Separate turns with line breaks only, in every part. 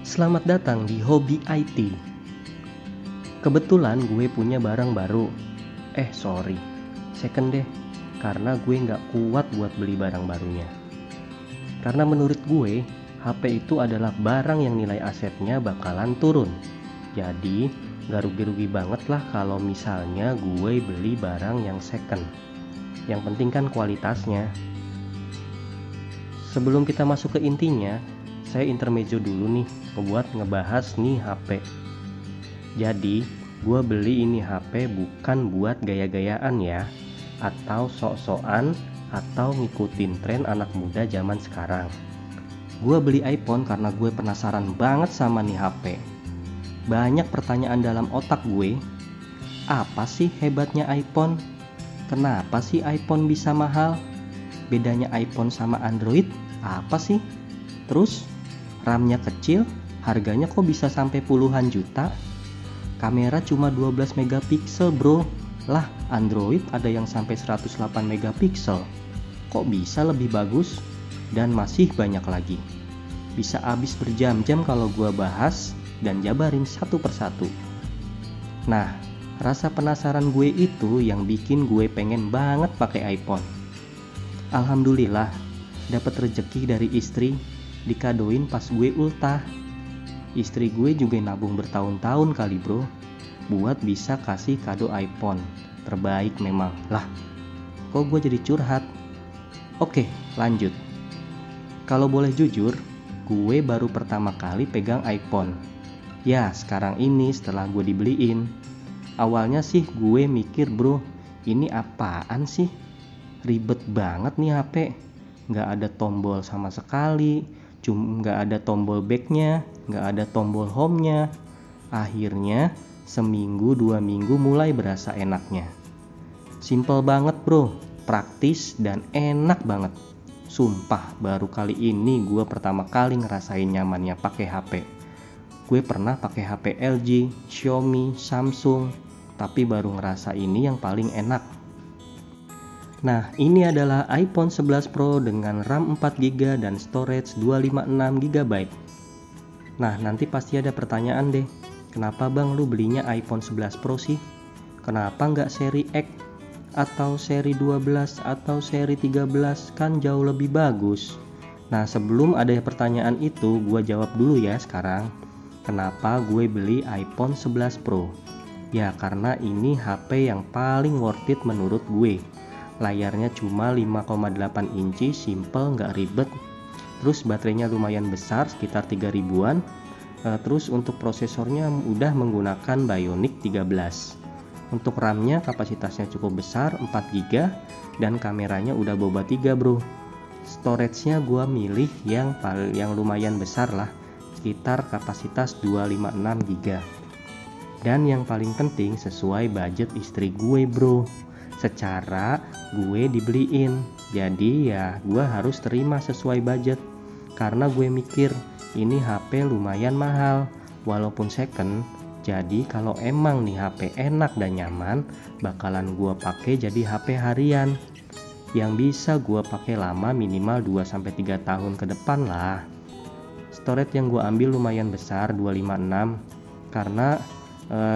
Selamat datang di Hobi IT. Kebetulan gue punya barang baru. Second deh. Karena gue nggak kuat buat beli barang barunya. Karena menurut gue, HP itu adalah barang yang nilai asetnya bakalan turun. Jadi, nggak rugi-rugi banget lah kalau misalnya gue beli barang yang second. Yang penting kan kualitasnya. Sebelum kita masuk ke intinya, saya intermezzo dulu nih buat ngebahas nih HP. Jadi gue beli ini HP bukan buat gaya-gayaan ya, atau sok-sokan, atau ngikutin tren anak muda zaman sekarang. Gue beli iPhone karena gue penasaran banget sama nih HP. Banyak pertanyaan dalam otak gue. Apa sih hebatnya iPhone? Kenapa sih iPhone bisa mahal? Bedanya iPhone sama Android apa sih? Terus RAM-nya kecil, harganya kok bisa sampai puluhan juta? Kamera cuma 12 megapiksel bro. Lah, Android ada yang sampai 108 megapiksel. Kok bisa lebih bagus? Dan masih banyak lagi. Bisa habis berjam-jam kalau gua bahas dan jabarin satu persatu. Nah, rasa penasaran gue itu yang bikin gue pengen banget pakai iPhone. Alhamdulillah, dapat rezeki dari istri, dikadoin pas gue ultah. Istri gue juga nabung bertahun-tahun kali bro, buat bisa kasih kado iPhone. Terbaik memang. Lah, kok gue jadi curhat? Oke, lanjut. Kalau boleh jujur, gue baru pertama kali pegang iPhone. Ya, sekarang ini setelah gue dibeliin. Awalnya sih gue mikir bro, ini apaan sih? Ribet banget nih HP. Nggak ada tombol sama sekali, nggak ada tombol backnya, nggak ada tombol home-nya. Akhirnya seminggu 2 minggu mulai berasa enaknya. Simple banget bro, praktis dan enak banget. Sumpah baru kali ini gue pertama kali ngerasain nyamannya pakai HP. Gue pernah pakai HP LG, Xiaomi, Samsung, tapi baru ngerasa ini yang paling enak. Nah, ini adalah iPhone 11 Pro dengan RAM 4GB dan storage 256GB. Nah, nanti pasti ada pertanyaan deh. Kenapa bang lu belinya iPhone 11 Pro sih? Kenapa nggak seri X? Atau seri 12? Atau seri 13? Kan jauh lebih bagus. Nah, sebelum ada pertanyaan itu, gue jawab dulu ya sekarang. Kenapa gue beli iPhone 11 Pro? Ya, karena ini HP yang paling worth it menurut gue. Layarnya cuma 5,8 inci, simple, nggak ribet. Terus baterainya lumayan besar, sekitar 3000-an. Terus untuk prosesornya udah menggunakan Bionic 13. Untuk RAM-nya kapasitasnya cukup besar, 4GB. Dan kameranya udah boba 3 bro. Storage-nya gua milih yang lumayan besar lah, sekitar kapasitas 256GB. Dan yang paling penting sesuai budget istri gue bro. Secara gue dibeliin, jadi ya gue harus terima sesuai budget. Karena gue mikir ini HP lumayan mahal, walaupun second. Jadi kalau emang nih HP enak dan nyaman, bakalan gue pakai jadi HP harian yang bisa gue pakai lama, minimal 2-3 tahun ke depan lah. Storage yang gue ambil lumayan besar, 256, karena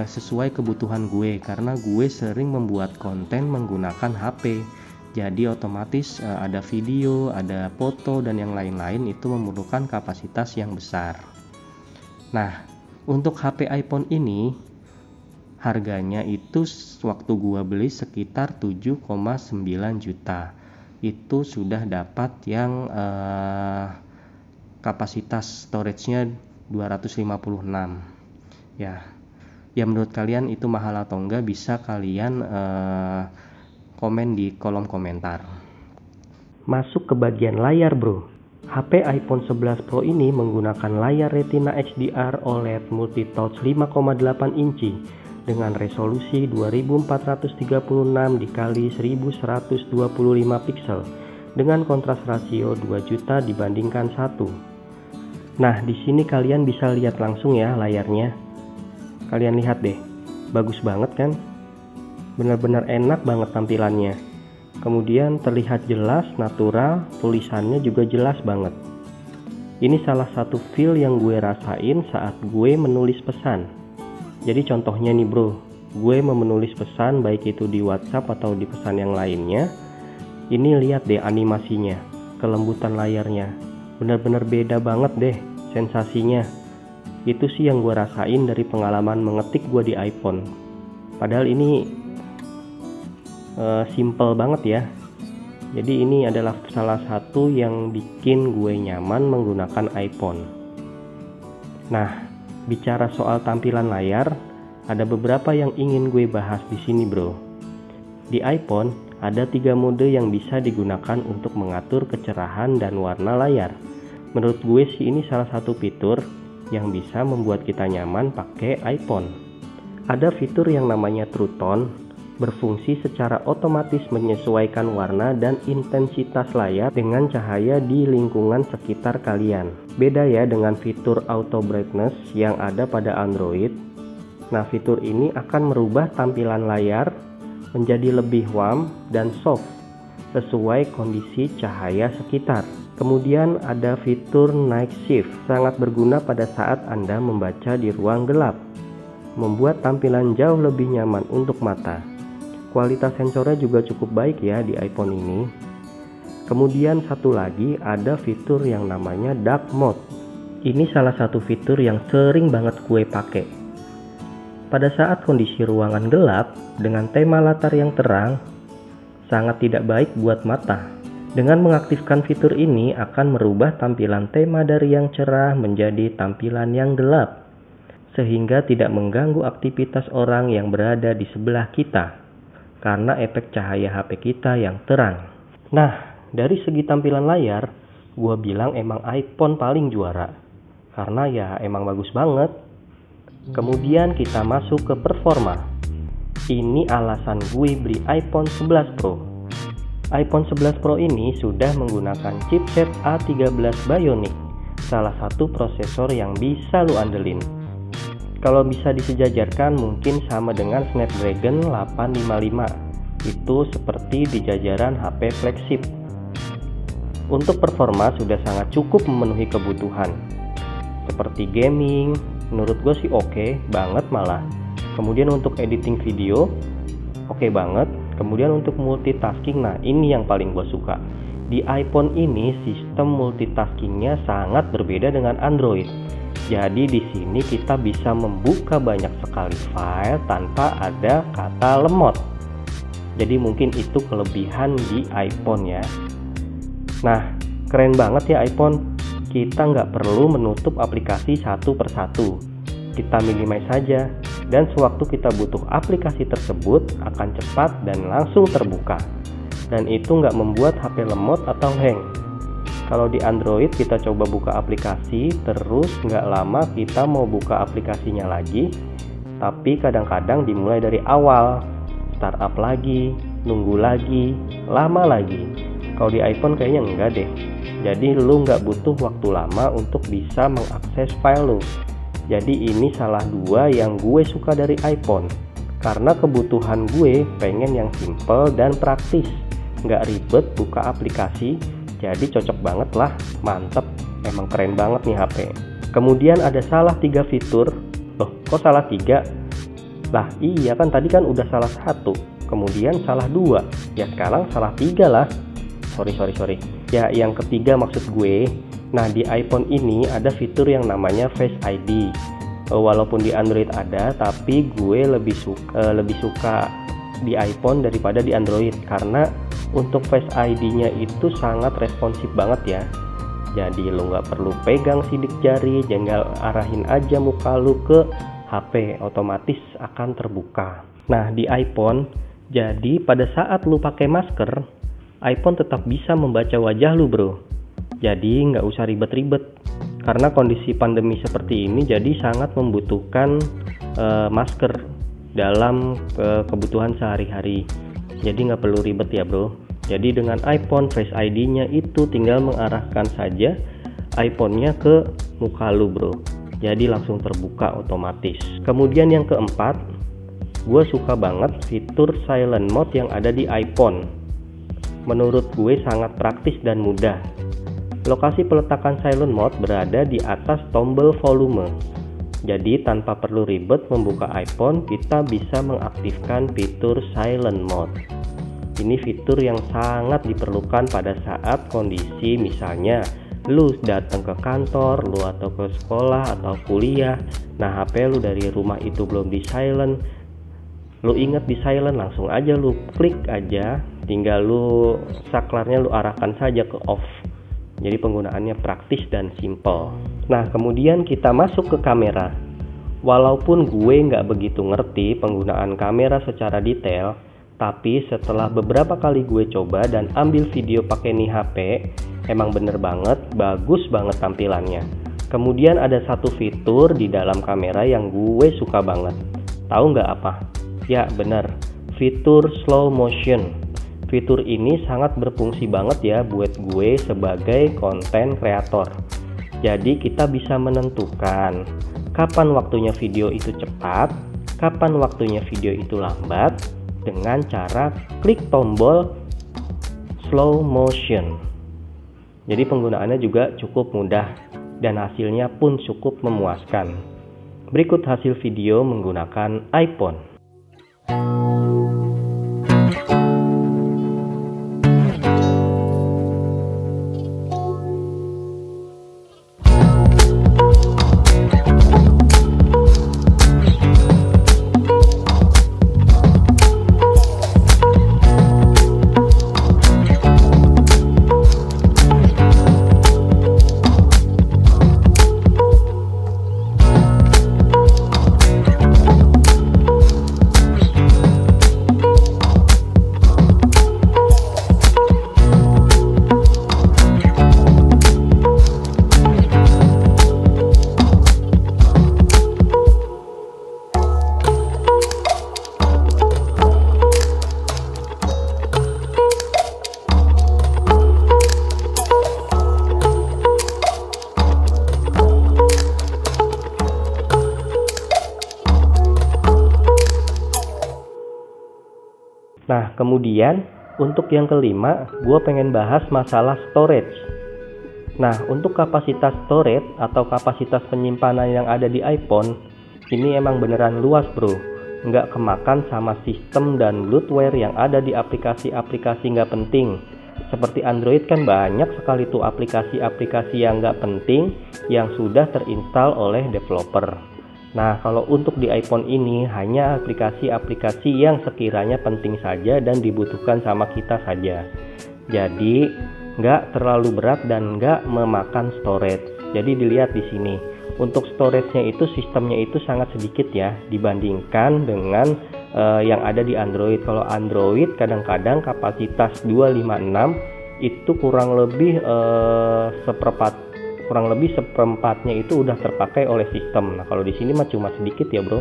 sesuai kebutuhan gue, karena gue sering membuat konten menggunakan HP. Jadi otomatis ada video, ada foto dan yang lain-lain itu memerlukan kapasitas yang besar. Nah, untuk HP iPhone ini harganya itu waktu gue beli sekitar 7,9 juta. Itu sudah dapat yang kapasitas storage-nya 256. Ya menurut kalian itu mahal atau enggak, bisa kalian komen di kolom komentar. Masuk ke bagian layar bro. HP iPhone 11 Pro ini menggunakan layar Retina HDR OLED multitouch 5,8 inci dengan resolusi 2436x1125 pixel dengan kontras rasio 2 juta dibandingkan 1. Nah, di sini kalian bisa lihat langsung ya layarnya. Kalian lihat deh, bagus banget kan? Benar-benar enak banget tampilannya. Kemudian terlihat jelas, natural, tulisannya juga jelas banget. Ini salah satu feel yang gue rasain saat gue menulis pesan. Jadi contohnya nih bro, gue mau menulis pesan baik itu di WhatsApp atau di pesan yang lainnya. Ini lihat deh animasinya, kelembutan layarnya, benar-benar beda banget deh sensasinya. Itu sih yang gue rasain dari pengalaman mengetik gue di iPhone. Padahal ini simple banget ya. Jadi ini adalah salah satu yang bikin gue nyaman menggunakan iPhone. Nah, bicara soal tampilan layar, ada beberapa yang ingin gue bahas di sini bro. Di iPhone ada 3 mode yang bisa digunakan untuk mengatur kecerahan dan warna layar. Menurut gue sih ini salah satu fitur yang bisa membuat kita nyaman pakai iPhone. Ada fitur yang namanya True Tone, berfungsi secara otomatis menyesuaikan warna dan intensitas layar dengan cahaya di lingkungan sekitar kalian. Beda ya dengan fitur Auto Brightness yang ada pada Android. Nah, fitur ini akan merubah tampilan layar menjadi lebih warm dan soft sesuai kondisi cahaya sekitar. Kemudian ada fitur Night Shift, sangat berguna pada saat Anda membaca di ruang gelap, membuat tampilan jauh lebih nyaman untuk mata. Kualitas sensornya juga cukup baik ya di iPhone ini. Kemudian satu lagi ada fitur yang namanya Dark Mode. Ini salah satu fitur yang sering banget gue pakai. Pada saat kondisi ruangan gelap dengan tema latar yang terang, sangat tidak baik buat mata. Dengan mengaktifkan fitur ini akan merubah tampilan tema dari yang cerah menjadi tampilan yang gelap, sehingga tidak mengganggu aktivitas orang yang berada di sebelah kita karena efek cahaya HP kita yang terang. Nah, dari segi tampilan layar, gue bilang emang iPhone paling juara, karena ya emang bagus banget. Kemudian kita masuk ke performa. Ini alasan gue beli iPhone 11 Pro. iPhone 11 Pro ini sudah menggunakan chipset A13 Bionic, salah satu prosesor yang bisa lu andelin. Kalau bisa disejajarkan mungkin sama dengan Snapdragon 855, itu seperti di jajaran HP flagship. Untuk performa sudah sangat cukup memenuhi kebutuhan. Seperti gaming, menurut gue sih oke banget malah. Kemudian untuk editing video, oke banget. Kemudian untuk multitasking, nah ini yang paling gue suka. Di iPhone ini sistem multitaskingnya sangat berbeda dengan Android. Jadi di sini kita bisa membuka banyak sekali file tanpa ada kata lemot. Jadi mungkin itu kelebihan di iPhone ya. Nah, keren banget ya iPhone. Kita nggak perlu menutup aplikasi satu persatu. Kita minimize saja, dan sewaktu kita butuh aplikasi tersebut akan cepat dan langsung terbuka. Dan itu nggak membuat HP lemot atau hang. Kalau di Android kita coba buka aplikasi, terus nggak lama kita mau buka aplikasinya lagi, tapi kadang-kadang dimulai dari awal, startup lagi, nunggu lagi, lama lagi. Kalau di iPhone kayaknya enggak deh. Jadi lu nggak butuh waktu lama untuk bisa mengakses file lu. Jadi ini salah dua yang gue suka dari iPhone. Karena kebutuhan gue pengen yang simple dan praktis, nggak ribet buka aplikasi. Jadi cocok banget lah, mantep, emang keren banget nih HP. Kemudian ada salah 3 fitur. Loh, kok salah 3? Lah iya kan tadi kan udah salah 1, kemudian salah 2, ya sekarang salah 3 lah. Sorry. Ya yang ketiga maksud gue. Nah di iPhone ini ada fitur yang namanya Face ID. Walaupun di Android ada, tapi gue lebih suka di iPhone daripada di Android, karena untuk Face ID-nya itu sangat responsif banget ya. Jadi lo nggak perlu pegang sidik jari, tinggal arahin aja muka lo ke HP, otomatis akan terbuka. Nah di iPhone, jadi pada saat lo pakai masker, iPhone tetap bisa membaca wajah lo bro. Jadi nggak usah ribet-ribet. Karena kondisi pandemi seperti ini, jadi sangat membutuhkan masker dalam kebutuhan sehari-hari. Jadi nggak perlu ribet ya bro. Jadi dengan iPhone Face ID-nya itu tinggal mengarahkan saja iPhone-nya ke muka lu bro. Jadi langsung terbuka otomatis. Kemudian yang keempat, gue suka banget fitur Silent Mode yang ada di iPhone. Menurut gue sangat praktis dan mudah. Lokasi peletakan silent mode berada di atas tombol volume. Jadi tanpa perlu ribet membuka iPhone, kita bisa mengaktifkan fitur silent mode. Ini fitur yang sangat diperlukan pada saat kondisi misalnya lu datang ke kantor, lu atau ke sekolah atau kuliah. Nah, HP lu dari rumah itu belum di silent. Lu inget di silent, langsung aja lu klik aja, tinggal lu saklarnya lu arahkan saja ke off. Jadi penggunaannya praktis dan simple. Nah, kemudian kita masuk ke kamera. Walaupun gue nggak begitu ngerti penggunaan kamera secara detail, tapi setelah beberapa kali gue coba dan ambil video pakai nih HP, emang bener banget, bagus banget tampilannya. Kemudian ada satu fitur di dalam kamera yang gue suka banget. Tahu nggak apa? Ya bener, fitur slow motion. Fitur ini sangat berfungsi banget ya buat gue sebagai konten kreator. Jadi kita bisa menentukan kapan waktunya video itu cepat, kapan waktunya video itu lambat dengan cara klik tombol slow motion. Jadi penggunaannya juga cukup mudah dan hasilnya pun cukup memuaskan. Berikut hasil video menggunakan iPhone. Nah, kemudian untuk yang kelima, gue pengen bahas masalah storage. Nah, untuk kapasitas storage atau kapasitas penyimpanan yang ada di iPhone, ini emang beneran luas bro. Nggak kemakan sama sistem dan bloatware yang ada di aplikasi-aplikasi nggak penting. Seperti Android kan banyak sekali tuh aplikasi-aplikasi yang nggak penting yang sudah terinstall oleh developer. Nah, kalau untuk di iPhone ini hanya aplikasi-aplikasi yang sekiranya penting saja dan dibutuhkan sama kita saja. Jadi, nggak terlalu berat dan nggak memakan storage. Jadi dilihat di sini. Untuk storage-nya itu sistemnya itu sangat sedikit ya dibandingkan dengan yang ada di Android. Kalau Android kadang-kadang kapasitas 256 itu kurang lebih seperempatnya itu udah terpakai oleh sistem. Nah, kalau di sini mah cuma sedikit ya bro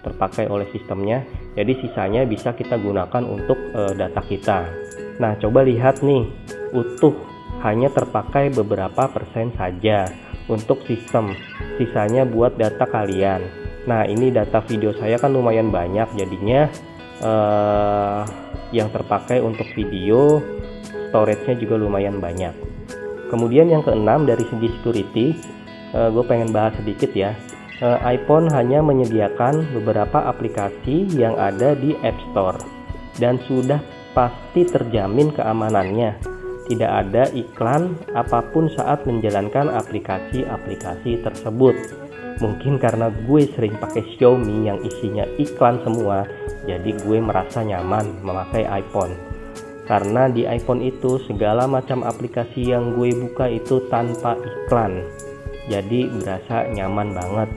terpakai oleh sistemnya. Jadi sisanya bisa kita gunakan untuk data kita. Nah, coba lihat nih, utuh hanya terpakai beberapa persen saja untuk sistem. Sisanya buat data kalian. Nah, ini data video saya kan lumayan banyak, jadinya yang terpakai untuk video storage-nya juga lumayan banyak. Kemudian yang keenam dari segi security, gue pengen bahas sedikit ya. iPhone hanya menyediakan beberapa aplikasi yang ada di App Store dan sudah pasti terjamin keamanannya. Tidak ada iklan apapun saat menjalankan aplikasi-aplikasi tersebut. Mungkin karena gue sering pakai Xiaomi yang isinya iklan semua, jadi gue merasa nyaman memakai iPhone. Karena di iPhone itu segala macam aplikasi yang gue buka itu tanpa iklan, jadi berasa nyaman banget.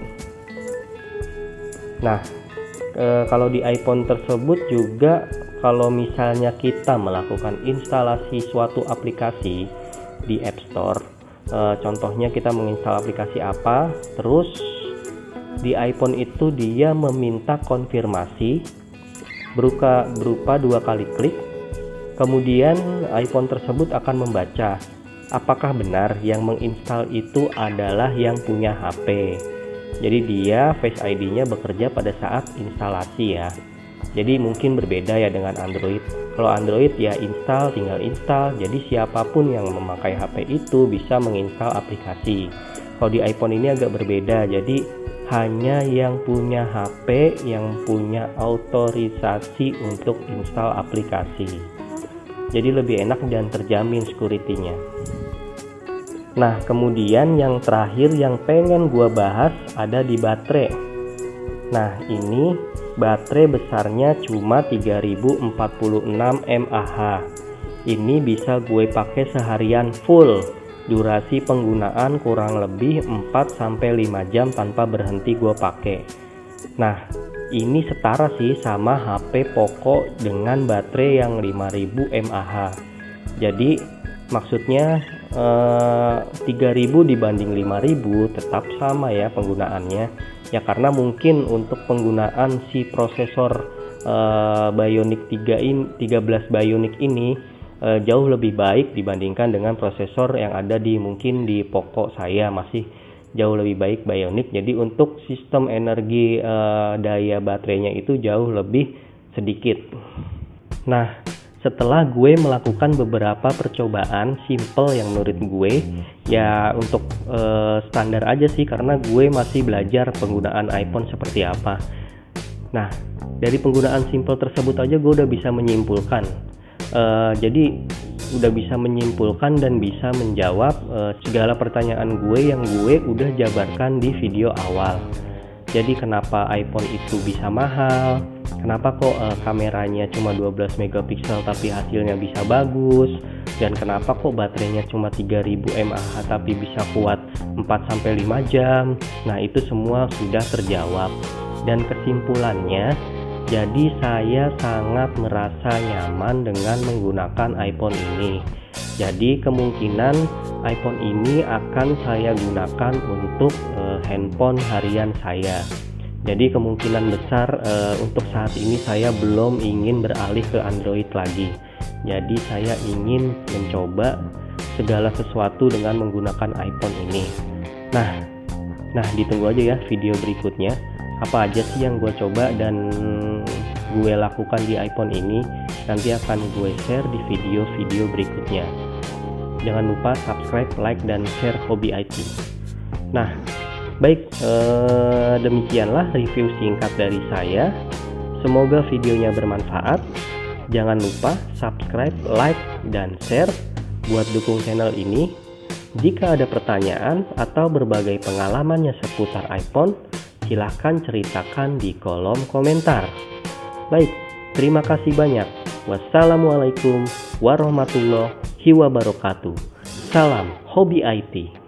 Nah, kalau di iPhone tersebut juga kalau misalnya kita melakukan instalasi suatu aplikasi di App Store, contohnya kita menginstal aplikasi apa, terus di iPhone itu dia meminta konfirmasi berupa 2 kali klik. Kemudian iPhone tersebut akan membaca apakah benar yang menginstal itu adalah yang punya HP. Jadi dia Face ID-nya bekerja pada saat instalasi ya. Jadi mungkin berbeda ya dengan Android. Kalau Android ya tinggal install. Jadi siapapun yang memakai HP itu bisa menginstal aplikasi. Kalau di iPhone ini agak berbeda. Jadi hanya yang punya HP yang punya otorisasi untuk install aplikasi. Jadi lebih enak dan terjamin security-nya. Nah, kemudian yang terakhir yang pengen gua bahas ada di baterai. Nah, ini baterai besarnya cuma 3046 mAh. Ini bisa gue pakai seharian full. Durasi penggunaan kurang lebih 4-5 jam tanpa berhenti gue pakai. Nah, ini setara sih sama HP Poco dengan baterai yang 5000 mAh. Jadi maksudnya 3000 dibanding 5000 tetap sama ya penggunaannya. Ya karena mungkin untuk penggunaan si prosesor Bionic 13 Bionic ini jauh lebih baik dibandingkan dengan prosesor yang ada mungkin di Poco saya, masih jauh lebih baik Bionic. Jadi untuk sistem energi daya baterainya itu jauh lebih sedikit. Nah, setelah gue melakukan beberapa percobaan simple yang menurut gue ya untuk standar aja sih, karena gue masih belajar penggunaan iPhone seperti apa. Nah, dari penggunaan simple tersebut aja gue udah bisa menyimpulkan. Jadi udah bisa menyimpulkan dan bisa menjawab segala pertanyaan gue yang gue udah jabarkan di video awal. Jadi kenapa iPhone itu bisa mahal, kenapa kok kameranya cuma 12 megapiksel tapi hasilnya bisa bagus, dan kenapa kok baterainya cuma 3000 mAh tapi bisa kuat 4-5 jam. Nah, itu semua sudah terjawab. Dan kesimpulannya, jadi saya sangat merasa nyaman dengan menggunakan iPhone ini. Jadi kemungkinan iPhone ini akan saya gunakan untuk handphone harian saya. Jadi kemungkinan besar untuk saat ini saya belum ingin beralih ke Android lagi. Jadi saya ingin mencoba segala sesuatu dengan menggunakan iPhone ini. Nah ditunggu aja ya video berikutnya. Apa aja sih yang gue coba dan gue lakukan di iPhone ini, nanti akan gue share di video-video berikutnya. Jangan lupa subscribe, like, dan share Hobi IT. Nah, baik, demikianlah review singkat dari saya. Semoga videonya bermanfaat. Jangan lupa subscribe, like, dan share buat dukung channel ini. Jika ada pertanyaan atau berbagai pengalamannya seputar iPhone, silahkan ceritakan di kolom komentar. Baik, terima kasih banyak. Wassalamualaikum warahmatullahi wabarakatuh. Salam Hobi IT.